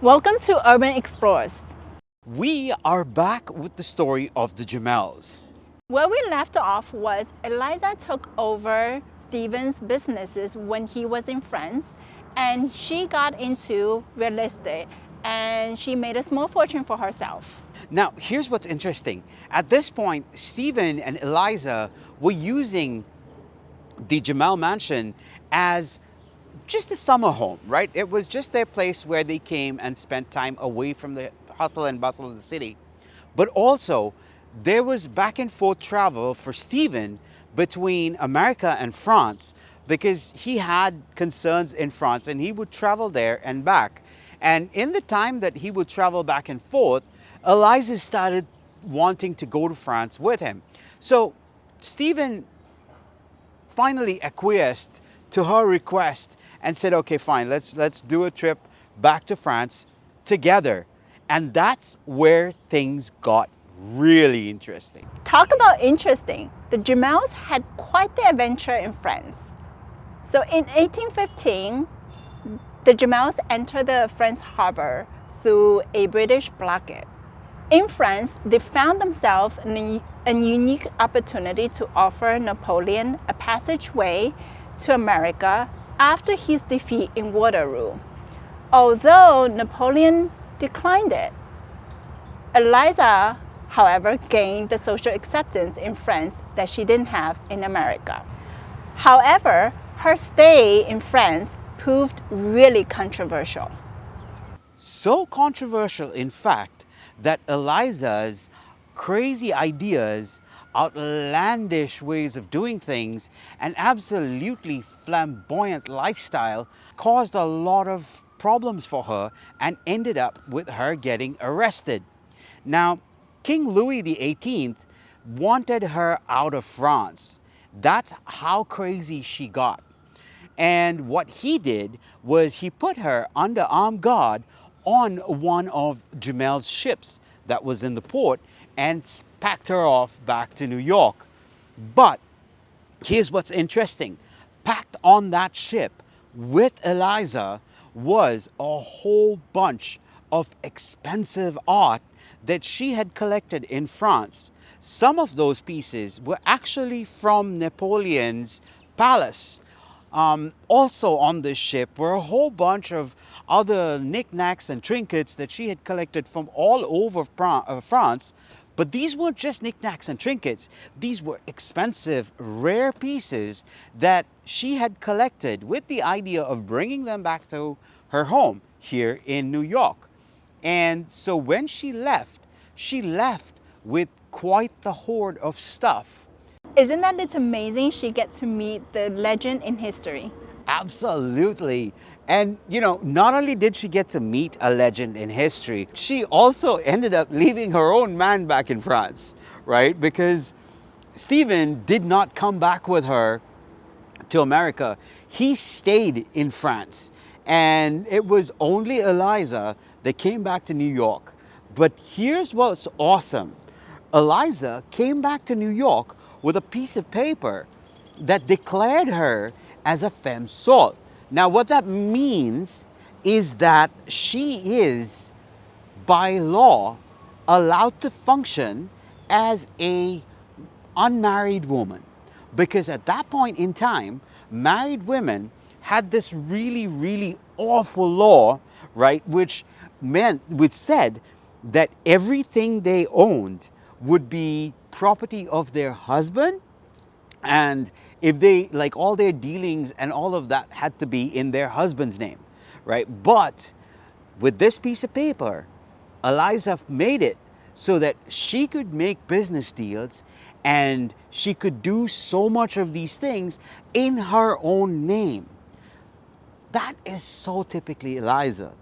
Welcome to Urban Explorers. We are back with the story of the Jumels. Where we left off was Eliza took over Stephen's businesses when he was in France, and she got into real estate and she made a small fortune for herself. Now, here's what's interesting. At this point, Stephen and Eliza were using the Jumel Mansion as just a summer home, right? It was just their place where they came and spent time away from the hustle and bustle of the city. But also, there was back and forth travel for Stephen between America and France because he had concerns in France and he would travel there and back. And in the time that he would travel back and forth, Eliza started wanting to go to France with him. So Stephen finally acquiesced to her request and said, okay, fine, let's do a trip back to France together. And that's where things got really interesting. Talk about interesting. The Jumels had quite the adventure in France. So in 1815, the Jumels entered the French harbor through a British blockade. In France, they found themselves in a unique opportunity to offer Napoleon a passageway to America after his defeat in Waterloo. Although Napoleon declined it, Eliza, however, gained the social acceptance in France that she didn't have in America. However, her stay in France proved really controversial. So controversial, in fact, that Eliza's crazy ideas, outlandish ways of doing things, and absolutely flamboyant lifestyle caused a lot of problems for her and ended up with her getting arrested. Now, King Louis XVIII wanted her out of France. That's how crazy she got. And what he did was he put her under armed guard on one of Jumel's ships that was in the port and packed her off back to New York. But here's what's interesting. Packed on that ship with Eliza was a whole bunch of expensive art that she had collected in France. Some of those pieces were actually from Napoleon's palace. Also on this ship were a whole bunch of other knickknacks and trinkets that she had collected from all over France. But these weren't just knickknacks and trinkets. These were expensive, rare pieces that she had collected with the idea of bringing them back to her home here in New York. And so when she left with quite the hoard of stuff. Isn't that it's amazing she gets to meet the legend in history? Absolutely. And, not only did she get to meet a legend in history, she also ended up leaving her own man back in France, right? Because Stephen did not come back with her to America. He stayed in France. And it was only Eliza that came back to New York. But here's what's awesome. Eliza came back to New York with a piece of paper that declared her as a femme sole. Now, what that means is that she is, by law, allowed to function as an unmarried woman. Because at that point in time, married women had this really, really awful law, right, which said that everything they owned would be property of their husband, and if they, like, all their dealings and all of that had to be in their husband's name, right? But with this piece of paper, Eliza made it so that she could make business deals and she could do so much of these things in her own name. That is so typically Eliza,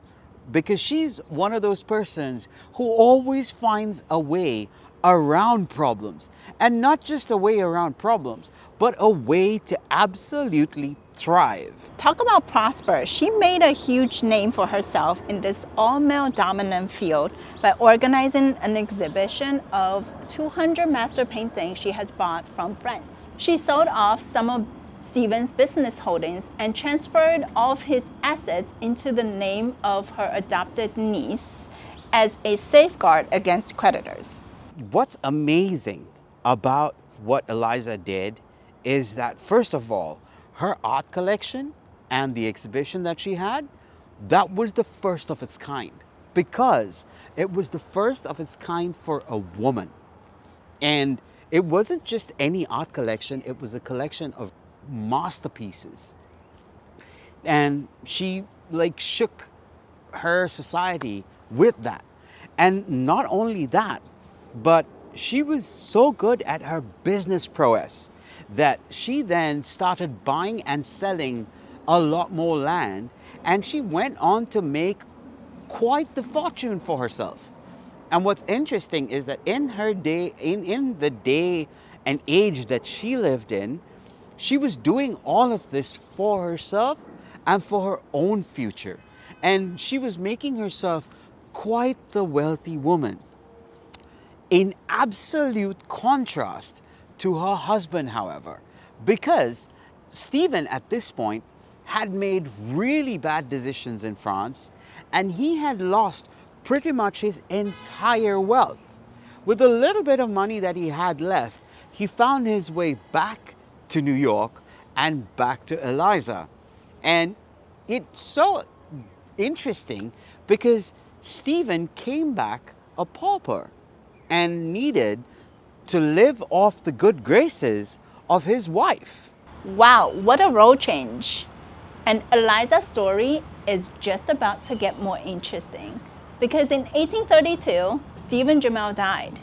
because she's one of those persons who always finds a way around problems. And not just a way around problems, but a way to absolutely thrive. Talk about prosper. She made a huge name for herself in this all-male dominant field by organizing an exhibition of 200 master paintings she has bought from friends. She sold off some of Stephen's business holdings and transferred all of his assets into the name of her adopted niece as a safeguard against creditors. What's amazing about what Eliza did is that, first of all, her art collection and the exhibition that she had, that was the first of its kind, because it was the first of its kind for a woman. And it wasn't just any art collection, it was a collection of masterpieces. And she shook her society with that. And not only that, but she was so good at her business prowess that she then started buying and selling a lot more land, and she went on to make quite the fortune for herself. And what's interesting is that in her day, in the day and age that she lived in, she was doing all of this for herself and for her own future. And she was making herself quite the wealthy woman. In absolute contrast to her husband, however, because Stephen at this point had made really bad decisions in France, and he had lost pretty much his entire wealth. With a little bit of money that he had left, he found his way back to New York and back to Eliza. And it's so interesting because Stephen came back a pauper and needed to live off the good graces of his wife. Wow, what a role change. And Eliza's story is just about to get more interesting because in 1832, Stephen Jumel died.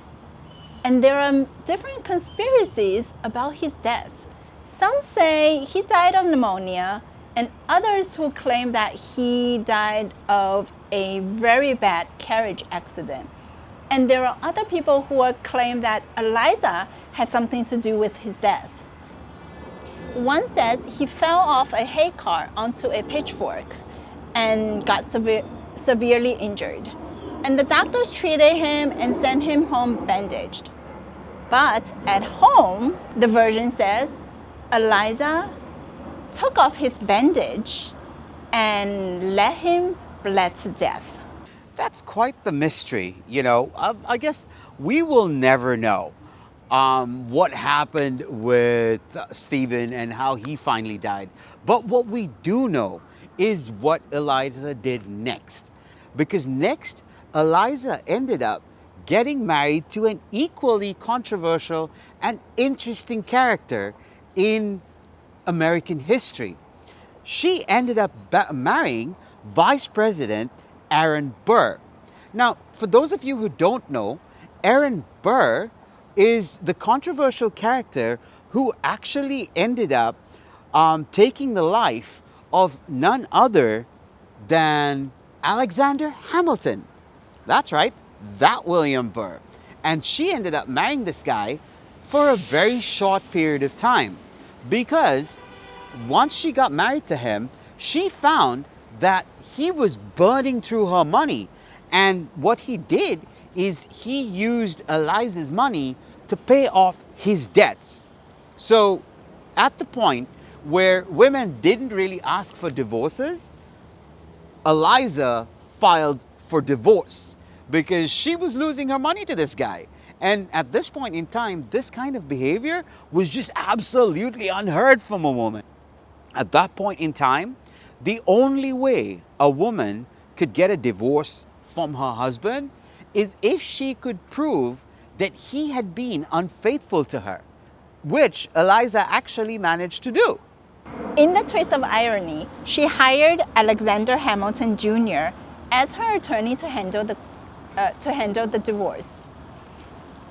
And there are different conspiracies about his death. Some say he died of pneumonia, and others who claim that he died of a very bad carriage accident. And there are other people who claim that Eliza had something to do with his death. One says he fell off a hay cart onto a pitchfork and got severely injured. And the doctors treated him and sent him home bandaged. But at home, the version says Eliza took off his bandage and let him bled to death. That's quite the mystery, I guess we will never know what happened with Stephen and how he finally died. But what we do know is what Eliza did next. Because next, Eliza ended up getting married to an equally controversial and interesting character in American history. She ended up marrying Vice President Aaron Burr. Now, for those of you who don't know, Aaron Burr is the controversial character who actually ended up taking the life of none other than Alexander Hamilton. That's right, that William Burr. And she ended up marrying this guy for a very short period of time, because once she got married to him, she found that he was burning through her money. And what he did is he used Eliza's money to pay off his debts. So at the point where women didn't really ask for divorces, Eliza filed for divorce because she was losing her money to this guy. And at this point in time, this kind of behavior was just absolutely unheard from a woman. At that point in time, the only way a woman could get a divorce from her husband is if she could prove that he had been unfaithful to her, which Eliza actually managed to do. In the twist of irony, she hired Alexander Hamilton Jr. as her attorney to handle the divorce.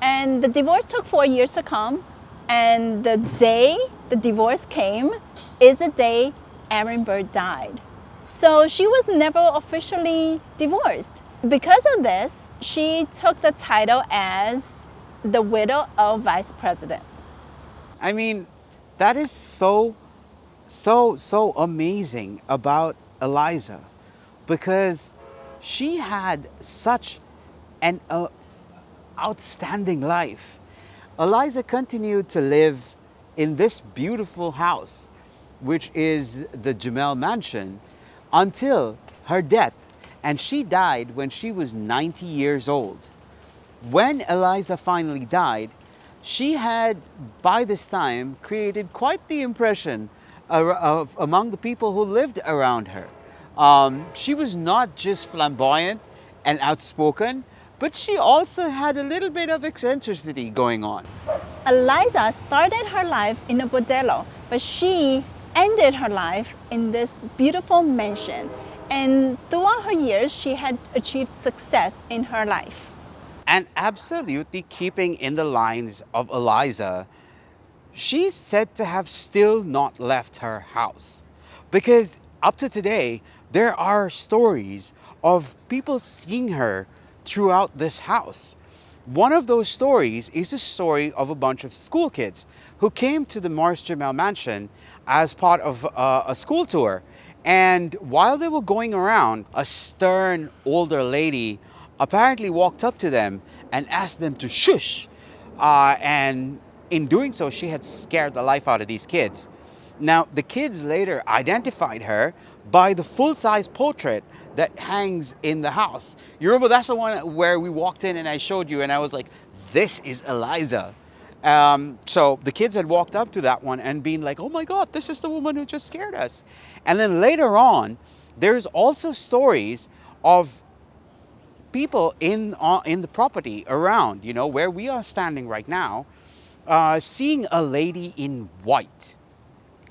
And the divorce took 4 years to come, and the day the divorce came is the day Aaron Burr died. So she was never officially divorced. Because of this, she took the title as the widow of vice president. I mean, that is so amazing about Eliza, because she had such an outstanding life. Eliza continued to live in this beautiful house, which is the Jumel Mansion, until her death. And she died when she was 90 years old. When Eliza finally died, she had, by this time, created quite the impression among the people who lived around her. She was not just flamboyant and outspoken, but she also had a little bit of eccentricity going on. Eliza started her life in a bordello, but she ended her life in this beautiful mansion. And throughout her years, she had achieved success in her life. And absolutely keeping in the lines of Eliza, she's said to have still not left her house. Because up to today, there are stories of people seeing her throughout this house. One of those stories is a story of a bunch of school kids who came to the Morris-Jumel Mansion as part of a school tour. And while they were going around, a stern older lady apparently walked up to them and asked them to shush. And in doing so, she had scared the life out of these kids. Now, the kids later identified her by the full-size portrait that hangs in the house. You remember, that's the one where we walked in and I showed you and I was like, this is Eliza. So the kids had walked up to that one and been like, oh my God, this is the woman who just scared us. And then later on, there's also stories of people in the property around, you know, where we are standing right now, seeing a lady in white.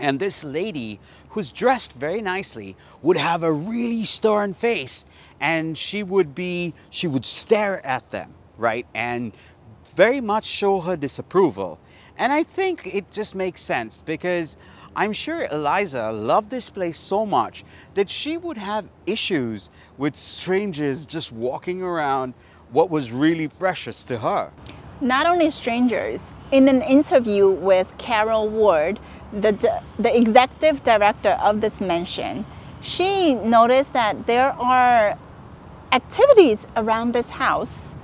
And this lady, who's dressed very nicely, would have a really stern face, and she would stare at them, right? And very much show her disapproval. And I think it just makes sense, because I'm sure Eliza loved this place so much that she would have issues with strangers just walking around what was really precious to her. Not only strangers, in an interview with Carol Ward, the executive director of this mansion, she noticed that there are activities around this house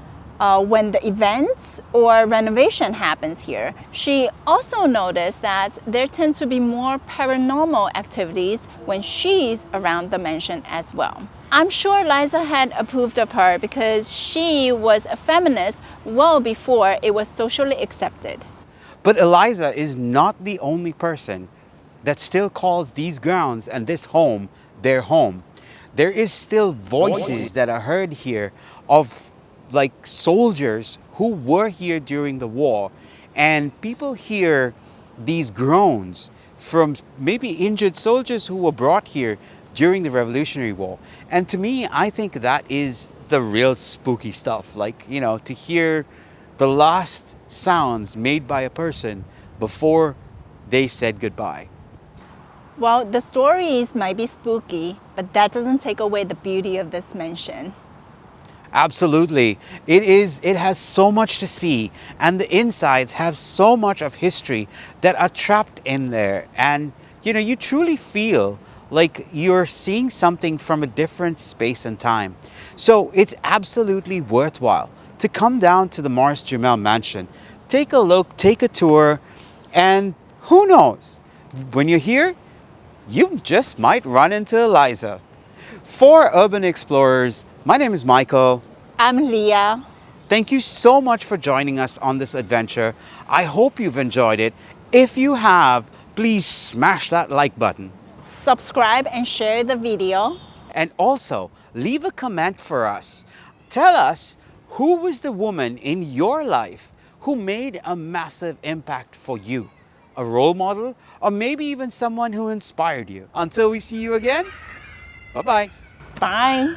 when the events or renovation happens here. She also noticed that there tend to be more paranormal activities when she's around the mansion as well. I'm sure Liza had approved of her because she was a feminist well before it was socially accepted. But Eliza is not the only person that still calls these grounds and this home their home. There is still voices that are heard here of like soldiers who were here during the war, and people hear these groans from maybe injured soldiers who were brought here during the Revolutionary War. And to me, I think that is the real spooky stuff. Like, you know, to hear the last sounds made by a person before they said goodbye. Well, the stories might be spooky, but that doesn't take away the beauty of this mansion. Absolutely. It has so much to see, and the insides have so much of history that are trapped in there. And, you know, you truly feel like you're seeing something from a different space and time. So it's absolutely worthwhile to come down to the Morris-Jumel Mansion, take a look, take a tour, and who knows, when you're here, you just might run into Eliza. For Urban Explorers, my name is Michael. I'm Leah. Thank you so much for joining us on this adventure. I hope you've enjoyed it. If you have, please smash that like button. Subscribe and share the video. And also, leave a comment for us. Tell us, who was the woman in your life who made a massive impact for you? A role model, or maybe even someone who inspired you. Until we see you again, bye-bye. Bye.